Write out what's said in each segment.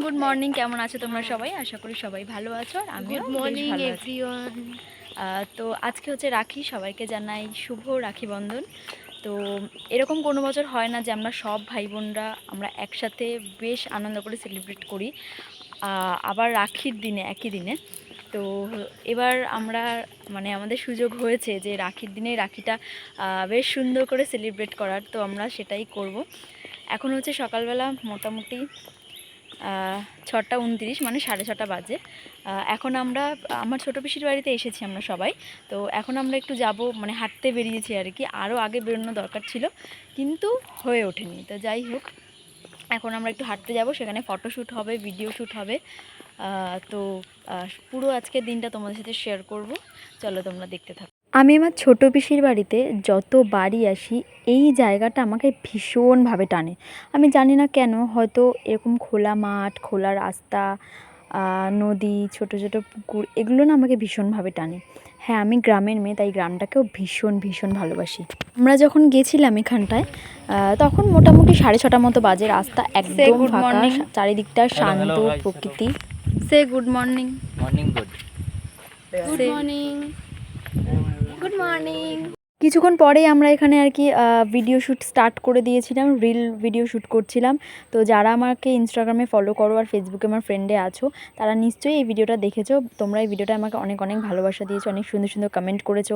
Good morning, কেমন আছো তোমরা সবাই? আশা করি সবাই ভালো আছো আর আমিও গুড বেশ মর্নিং ভালো আছি। এভরিওয়ান। তো আজকে হচ্ছে রাখি, সবাইকে জানাই শুভ রাখি বন্ধন। তো এরকম কোনো বছর হয় না যে আমরা সব ভাই বোনরা আমরা একসাথে বেশ আনন্দ করে সেলিব্রেট করি, আবার রাখির দিনে একই দিনে। তো এবার আমরা মানে আমাদের সুযোগ হয়েছে যে রাখির দিনে রাখিটা বেশ সুন্দর করে সেলিব্রেট করার, তো আমরা সেটাই করব। এখন হচ্ছে সকালবেলা মোটামুটি 6:29, মানে 6:30 বাজে। এখন আমরা আমার ছোটো পিসির বাড়িতে এসেছি আমরা সবাই। তো এখন আমরা একটু যাব, মানে হাঁটতে বেরিয়েছি আর কি। আরও আগে বেরোনো দরকার ছিল কিন্তু হয়ে ওঠেনি। তো যাই হোক, এখন আমরা একটু হাঁটতে যাব, সেখানে ফটোশ্যুট হবে, ভিডিও শ্যুট হবে। তো পুরো আজকের দিনটা তোমাদের সাথে শেয়ার করব, চলো তোমরা দেখতে থাকো। আমি আমার ছোটো পিসির বাড়িতে যত বাড়ি আসি, এই জায়গাটা আমাকে ভীষণভাবে টানে। আমি জানি না কেন, হয়তো এরকম খোলা মাঠ, খোলা রাস্তা, নদী, ছোট ছোট পুকুর, এগুলো না আমাকে ভীষণভাবে টানে। হ্যাঁ, আমি গ্রামের মেয়ে, তাই গ্রামটাকেও ভীষণ ভীষণ ভালোবাসি। আমরা যখন গেছিলাম এখানটায়, তখন মোটামুটি 6:30 মতো বাজে। রাস্তা একদম ফাঁকা, চারিদিকটা শান্ত প্রকৃতি। সে good morning. Morning good. Good morning. Good morning. কিছুক্ষণ পরেই আমরা এখানে আর কি ভিডিও শ্যুট স্টার্ট করে দিয়েছিলাম, রিল ভিডিও শ্যুট করছিলাম। তো যারা আমাকে ইনস্টাগ্রামে ফলো করো আর ফেসবুকে আমার ফ্রেন্ডে আছো, তারা নিশ্চয়ই এই ভিডিওটা দেখেছো। তোমরা এই ভিডিওটা আমাকে অনেক অনেক ভালোবাসা দিয়েছো, অনেক সুন্দর সুন্দর কমেন্ট করেছো।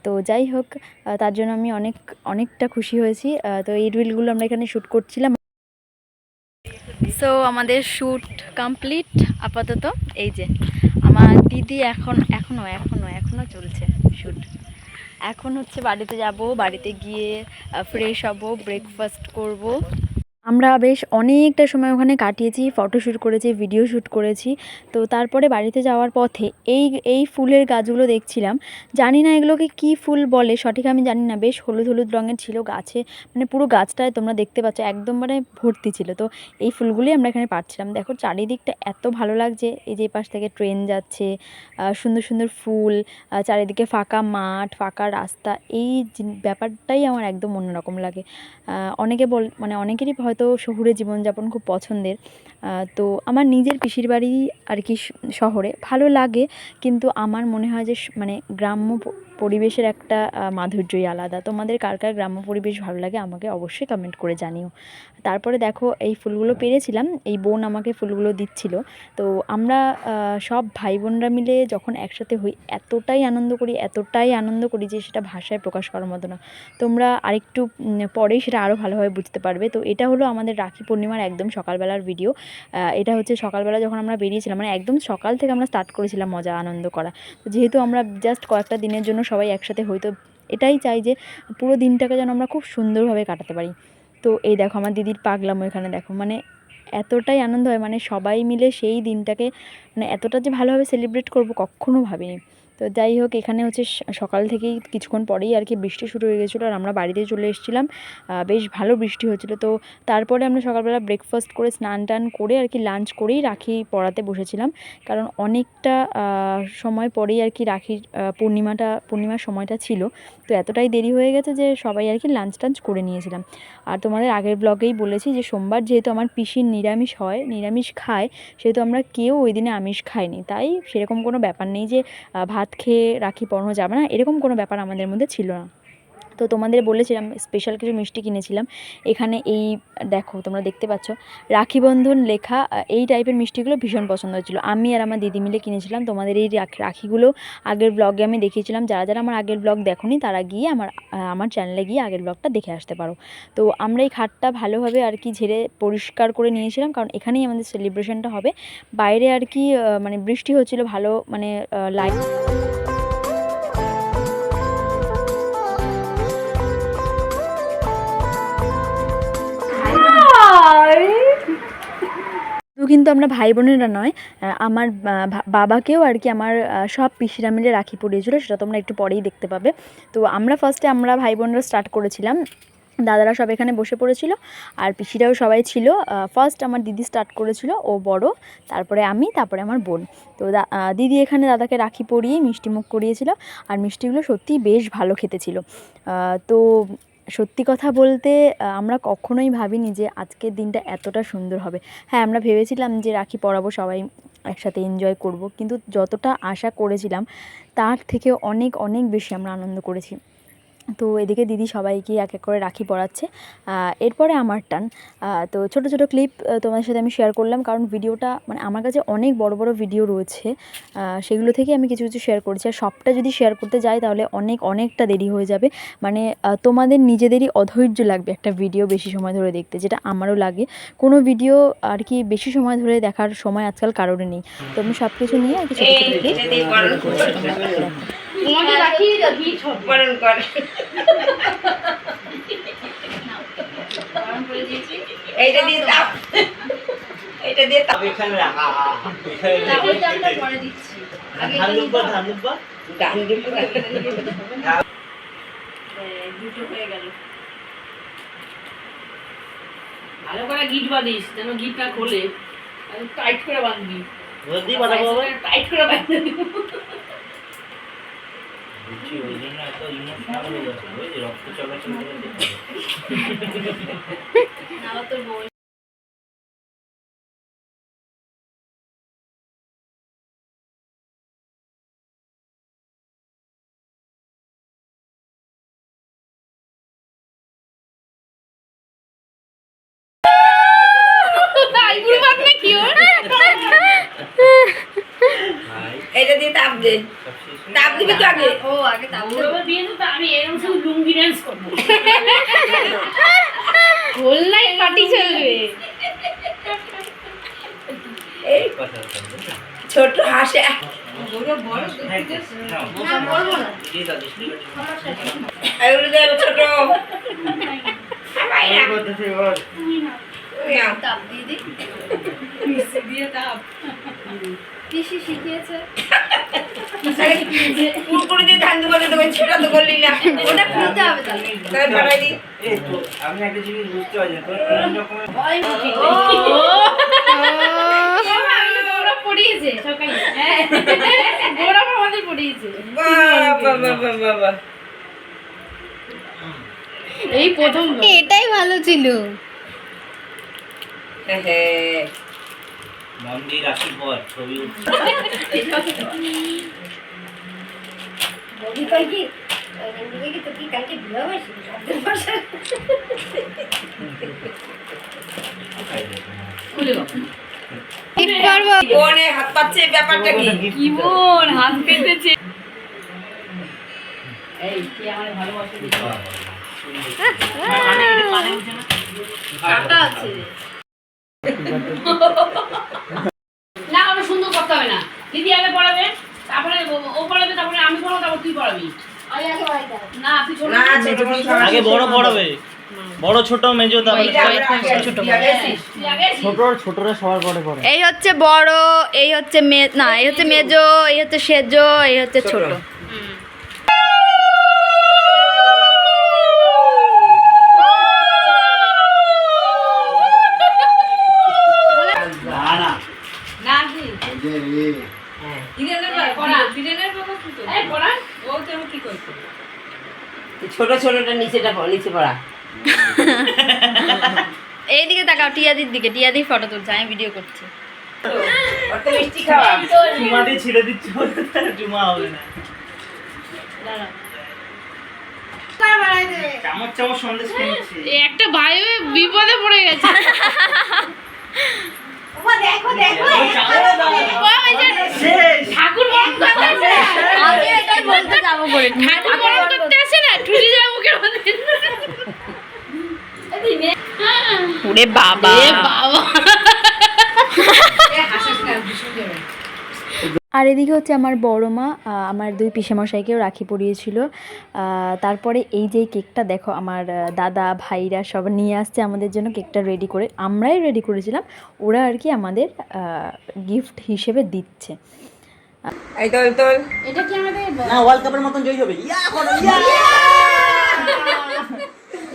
তো যাই হোক, তার জন্য আমি অনেকটা খুশি হয়েছি। তো এই রিলগুলো আমরা এখানে শ্যুট করছিলাম। সো আমাদের শ্যুট কমপ্লিট আপাতত। এই যে আমার দিদি এখনও চলছে শ্যুট। এখন হচ্ছে বাড়িতে যাব, বাড়িতে গিয়ে ফ্রেশ হব, ব্রেকফাস্ট করব। আমরা বেশ অনেকটা সময় ওখানে কাটিয়েছি, ফটোশ্যুট করেছি, ভিডিও শ্যুট করেছি। তো তারপরে বাড়িতে যাওয়ার পথে এই ফুলের গাছগুলো দেখছিলাম। জানি না এগুলোকে কী ফুল বলে সঠিক, আমি জানি না। বেশ হলুদ হলুদ রঙের ছিল গাছে, মানে পুরো গাছটায় তোমরা দেখতে পাচ্ছ একদম মানে ভর্তি ছিল। তো এই ফুলগুলি আমরা এখানে পাচ্ছিলাম। দেখো চারিদিকটা এত ভালো লাগছে, এই যে পাশ থেকে ট্রেন যাচ্ছে, সুন্দর সুন্দর ফুল, চারিদিকে ফাঁকা মাঠ, ফাঁকা রাস্তা। এই ব্যাপারটাই আমার একদম অন্যরকম লাগে। মানে অনেকেরই হয়তো শহুরে জীবনযাপন খুব পছন্দের। তো আমার নিজের পিসির বাড়ি আর কি শহরে ভালো লাগে, কিন্তু আমার মনে হয় যে মানে গ্রাম্য পরিবেশের একটা মাধুর্যই আলাদা। তোমাদের কার কার গ্রাম্য পরিবেশ ভালো লাগে আমাকে অবশ্যই কমেন্ট করে জানিও। তারপরে দেখো এই ফুলগুলো পেরেছিলাম, এই বোন আমাকে ফুলগুলো দিচ্ছিল। তো আমরা সব ভাই বোনরা মিলে যখন একসাথে হই, এতটাই আনন্দ করি যে সেটা ভাষায় প্রকাশ করার মতো না। তোমরা আরেকটু পরেই সেটা আরও ভালোভাবে বুঝতে পারবে। তো এটা হলো আমাদের রাখি পূর্ণিমার একদম সকালবেলার ভিডিও। এটা হচ্ছে সকালবেলা যখন আমরা বেরিয়েছিলাম, মানে একদম সকাল থেকে আমরা স্টার্ট করেছিলাম মজা আনন্দ করা। তো যেহেতু আমরা জাস্ট কয়েকটা দিনের জন্য সবাই একসাথে হই, তো এটাই চাই যে পুরো দিনটাকে যেন আমরা খুব সুন্দরভাবে কাটাতে পারি। তো এই দেখো আমার দিদির পাগলামো এখানে দেখো, মানে এতটাই আনন্দ হয়, মানে সবাই মিলে সেই দিনটাকে মানে এতটা যে ভালোভাবে সেলিব্রেট করবো কখনো ভাবিনি। তো যাই হোক, এখানে হচ্ছে সকাল থেকেই কিছুক্ষণ পরেই আর কি বৃষ্টি শুরু হয়ে গেছিলো, আর আমরা বাড়িতে চলে এসেছিলাম। বেশ ভালো বৃষ্টি হচ্ছিলো। তো তারপরে আমরা সকালবেলা ব্রেকফাস্ট করে স্নান টান করে আর কি লাঞ্চ করেই রাখি পরাতে বসেছিলাম। কারণ অনেকটা সময় পরেই আর কি রাখির পূর্ণিমার সময়টা ছিল। তো এতটাই দেরি হয়ে গেছে যে সবাই আর কি লাঞ্চ টাঞ্চ করে নিয়েছিলাম। আর তোমাদের আগের ব্লগেই বলেছি যে সোমবার যেহেতু আমার পিসির নিরামিষ খায়, সেহেতু আমরা কেউ ওই দিনে আমিষ খাইনি। তাই সেরকম কোনো ব্যাপার নেই যে ভাত খেয়ে রাখি পরানো যাবে না, এরকম কোনো ব্যাপার আমাদের মধ্যে ছিল না। তো তোমাদের বলেছিলাম স্পেশাল কিছু মিষ্টি কিনেছিলাম। এখানে এই দেখো তোমরা দেখতে পাচ্ছ রাখি বন্ধন লেখা, এই টাইপের মিষ্টিগুলো ভীষণ পছন্দ হয়েছিল। আমি আর আমার দিদি মিলে কিনেছিলাম। তোমাদের এই রাখিগুলো আগের ব্লগে আমি দেখিয়েছিলাম। যারা যারা আমার আগের ব্লগ দেখোনি তারা গিয়ে আমার চ্যানেলে গিয়ে আগের ব্লগটা দেখে আসতে পারো। তো আমরা এই খাটটা ভালোভাবে আর কি ঝেড়ে পরিষ্কার করে নিয়েছিলাম, কারণ এখানেই আমাদের সেলিব্রেশনটা হবে। বাইরে আর কি মানে বৃষ্টি হচ্ছিল ভালো, মানে লাইট। কিন্তু আমরা ভাই বোনেরা নয়, আমার বাবাকেও আর কি আমার সব পিসিরা মিলে রাখি পরিয়েছিল, সেটা তোমরা একটু পরেই দেখতে পাবে। তো ফার্স্টে আমরা ভাই বোনরা স্টার্ট করেছিলাম, দাদারা সব এখানে বসে পড়েছিল আর পিসিরাও সবাই ছিল। ফার্স্ট আমার দিদি স্টার্ট করেছিল, ও বড়, তারপরে আমি, তারপরে আমার বোন। তো দিদি এখানে দাদাকে রাখি পরিয়ে মিষ্টি মুখ করিয়েছিল, আর মিষ্টিগুলো সত্যিই বেশ ভালো খেতে ছিল। তো সত্যি কথা বলতে আমরা কখনোই ভাবিনি যে আজকের দিনটা এতটা সুন্দর হবে। হ্যাঁ, আমরা ভেবেছিলাম যে রাখি পরাবো, সবাই একসাথে এনজয় করব, কিন্তু যতটা আশা করেছিলাম তার থেকেও অনেক অনেক বেশি আমরা আনন্দ করেছি। তো এদিকে দিদি সবাইকে এক এক করে রাখি পরাচ্ছে। এরপরে আমার টান। তো ছোট ছোট ক্লিপ তোমাদের সাথে আমি শেয়ার করলাম, কারণ ভিডিওটা মানে আমার কাছে অনেক বড় বড় ভিডিও রয়েছে, সেগুলো থেকে আমি কিছু কিছু শেয়ার করছি। আর সবটা যদি শেয়ার করতে যাই তাহলে অনেকটা দেরি হয়ে যাবে। মানে তোমাদের নিজেদেরই অধৈর্য লাগবে একটা ভিডিও বেশি সময় ধরে দেখতে, যেটা আমারও লাগে। কোনো ভিডিও আর কি বেশি সময় ধরে দেখার সময় আজকাল কারোরই নেই। তো আমি সব কিছু নিয়ে আর কি ছোটো ছোটো ক্লিপ রেডি করেছি, তোমরা দেখো। তোমাকে রাখি দিবি ছটপরন করে এইটা দিয়ে দাও, এইটা দিয়ে দাও। এখানে রাখা তাহলে তো আমরা পরে দিচ্ছি। আগে ধান দুব্বা গান দিব দুটো হয়ে গেল। ভালো করে গিট বাঁধিস, যেন গিট না খোলে, টাইট করে বাঁধবি, বলতেই বানাবো বাবা টাইট করে বাঁধবি। বুঝছি, ওই জন্য এত ইমোশনাল হয়ে যাচ্ছে, ওই যে রক্ত চলাচল করে দেখতে আবার তোর বউ আইবুড়ো বাদ না কি ওর ভাই এইটা দিয়ে তাপ দে, সব শেষ হয়ে তাপ দিবি তো আগে। ও আগে তাহলে ওর বিয়ে তো আমি এরকম শুধু লুঙ্গি ডান্স করবো, গোল্লাই পার্টি চলবে। এই কথা বলতে না। ছোট হাসে হ্যাঁ, নাও। না বলবো না। দিয়ে দাও, দিস নি? এগুলো দেবে ছোট বাইরা বলতেছি বল। তাপ দিয়ে দিই। দিয়ে তাপ পিসি শিখিয়েছে। কুরকুরি দিয়ে ধান দুবাতে দেবে, সেটা তো করলি না। ওটা খুলতে হবে তাহলে। তাহলে পাঠাই দি। এই তো আমি একটা জিনিস বুঝতে পারছি না, তোর তিন রকমের ওরা পড়িয়েছে সকালে। হ্যাঁ ওরা আমাদের পড়িয়েছে। বাবা এই প্রথম এটাই ভালো ছিল। হ্যাঁ মন্দির রাশি পর ছবি উঠছে। বলি কই কি ওই কি তো কি কালকে বিয়ে হয়েছে শব্দের ভাষা খুলে দাও। ঠিক করব। কোনে হাত পাচ্ছে, ব্যাপারটা কি? কি বোন হাত পেতেছে। এই কি আমারে ভালোবাসে দিছে। কাটা আছে। না ওটা সুন্দর করতে হবে না, দিদি আগে পড়াবে, তারপরে ও পড়াবে, তারপরে আমি পড়াবো, তারপর তুই পড়াবি। না তুই ছোট আগে বড় পড়াবে, বড় ছোট মেজো তারপরে ছোট ছোটরা সবার পরে পড়ে। এই হচ্ছে বড়, এই হচ্ছে না এই হচ্ছে মেজো, এই হচ্ছে সেজো, এই হচ্ছে ছোট। না না না দি দিনের পড়া, দিনের বাবা কি করে এই পড়া ও তুমি কি করছো? ছোট ছোটটা নিচেটা নিচে পড়া। এইদিকে তাকাও, টিয়াদির দিকে। টিয়াদির ফটো তুলছে, আমি ভিডিও করছি। অত মিষ্টি খাওয়া চুমা দিয়ে ছিঁড়ে দিচ্ছ, চুমা হবে না। চামচ চামচ সন্দেশ কিনছি। একটা ভাই বিপদে পড়ে গেছে। দেখো দেখো ঠাকুর বরণ করতে আসে। আমি এটাই বলতে যাবো করে। ঠাকুর বরণ করতে আসে না, ঠুসি যায় মুখের মধ্যে। ওরে বাবা, বাবা আর এদিকে হচ্ছে আমার বড় মা আমার দুই পিসেমশাইকেও রাখি পরিয়েছিল। তারপরে এই যে কেকটা দেখো, আমার দাদা ভাইরা সব নিয়ে আসছে আমাদের জন্য কেকটা রেডি করে। আমরাই রেডি করেছিলাম, ওরা আর কি আমাদের গিফট হিসেবে দিচ্ছে। এই তোল তোল এটা কি আমাদের না ওয়ার্ল্ড কাপের মতন জয় হবে। ইয়া করো ইয়া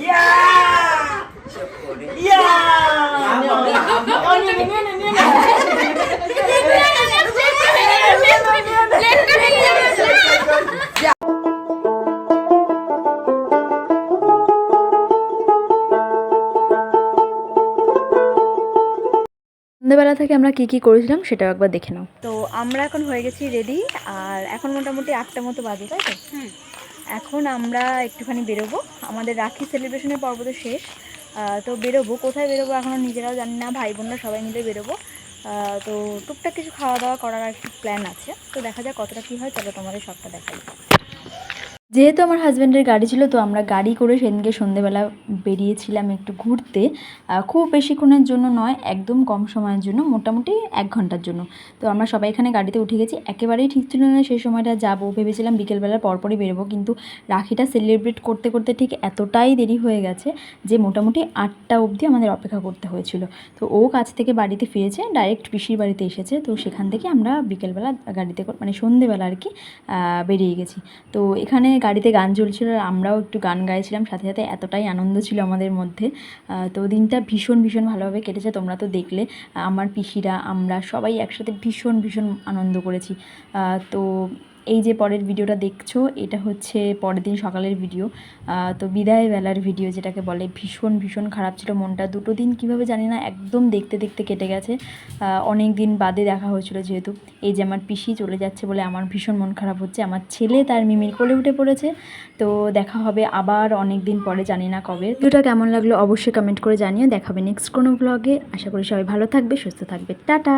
ইয়া ইয়া সন্ধ্যাবেলা থেকে আমরা কি করেছিলাম সেটাও একবার দেখে নাও। তো আমরা এখন হয়ে গেছি রেডি, আর এখন মোটামুটি 8টা মতো বাজে, তাই তো? এখন আমরা একটুখানি বেরোবো, আমাদের রাখি সেলিব্রেশনের পর্ব তো শেষ। তো বেরোবো, কোথায় বেরোবো এখনও নিজেরাও জানি না, ভাই বোনরা সবাই মিলে বেরোবো। তো টুকটাক কিছু খাওয়া দাওয়া করার একটু প্ল্যান আছে, তো দেখা যাক কতটা কী হয়, চলো তোমাদের সবটা দেখাই। যেহেতু আমার হাজব্যান্ডের গাড়ি ছিল, তো আমরা গাড়ি করে সেদিনকে সন্ধেবেলা বেরিয়েছিলাম একটু ঘুরতে। খুব বেশিক্ষণের জন্য নয়, একদম কম সময়ের জন্য, মোটামুটি 1 ঘন্টার জন্য। তো আমরা সবাই এখানে গাড়িতে উঠে গেছি। একেবারেই ঠিক ছিল না সেই সময়টা যাবো, ভেবেছিলাম বিকেলবেলার পরপরই বেরোবো, কিন্তু রাখিটা সেলিব্রেট করতে করতে ঠিক এতটাই দেরি হয়ে গেছে যে মোটামুটি 8টা অবধি আমাদের অপেক্ষা করতে হয়েছিল। তো ও কাছ থেকে বাড়িতে ফিরেছে, ডাইরেক্ট পিসির বাড়িতে এসেছে, তো সেখান থেকে আমরা বিকেলবেলা গাড়িতে মানে সন্ধেবেলা আর কি বেরিয়ে গেছি। তো এখানে গাড়িতে গান চলছিল, আর আমরাও একটু গান গাইছিলাম সাথে সাথে, এতটাই আনন্দ ছিল আমাদের মধ্যে। তো দিনটা ভীষণ ভীষণ ভালোভাবে কেটেছে, তোমরা তো দেখলে আমার পিসিরা আমরা সবাই একসাথে ভীষণ ভীষণ আনন্দ করেছি। তো এই যে পরের ভিডিওটা দেখছো, এটা হচ্ছে পরের দিন সকালের ভিডিও। তো বিদায় বেলার ভিডিও যেটাকে বলে, ভীষণ ভীষণ খারাপ ছিল মনটা, 2টো দিন কীভাবে জানি না একদম দেখতে দেখতে কেটে গেছে। অনেক দিন বাদে দেখা হয়েছিল যেহেতু। এই যে আমার পিসি চলে যাচ্ছে বলে আমার ভীষণ মন খারাপ হচ্ছে, আমার ছেলে তার মিমির কোলে উঠে পড়েছে। তো দেখা হবে আবার অনেক দিন পরে, জানি না কবে। ভিডিওটা কেমন লাগলো অবশ্যই কমেন্ট করে জানিও, দেখা হবে নেক্সট কোনো ব্লগে। আশা করি সবাই ভালো থাকবে, সুস্থ থাকবে, টাটা।